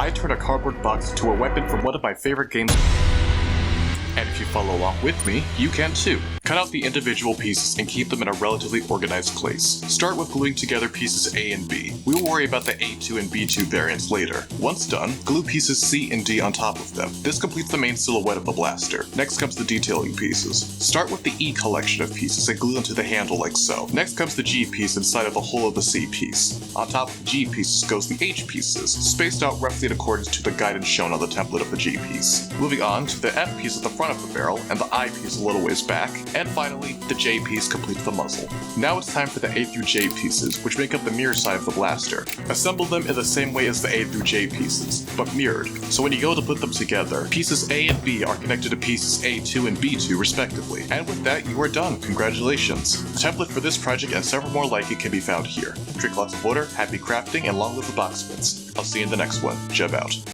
I turn a cardboard box into a weapon from one of my favorite games. And if you follow along with me, you can too. Cut out the individual pieces and keep them in a relatively organized place. Start with gluing together pieces A and B. We will worry about the A2 and B2 variants later. Once done, glue pieces C and D on top of them. This completes the main silhouette of the blaster. Next comes the detailing pieces. Start with the E collection of pieces and glue them to the handle like so. Next comes the G piece inside of the hole of the C piece. On top of the G pieces goes the H pieces, spaced out roughly in accordance to the guidance shown on the template of the G piece. Moving on to the F piece at the front of the barrel and the I piece a little ways back, and finally, the J piece completes the muzzle. Now it's time for the A through J pieces, which make up the mirror side of the blaster. Assemble them in the same way as the A through J pieces, but mirrored, so when you go to put them together, pieces A and B are connected to pieces A2 and B2 respectively. And with that, you are done. Congratulations! The template for this project and several more like it can be found here. Drink lots of water, happy crafting, and long live the boxmans. I'll see you in the next one. Jeb out.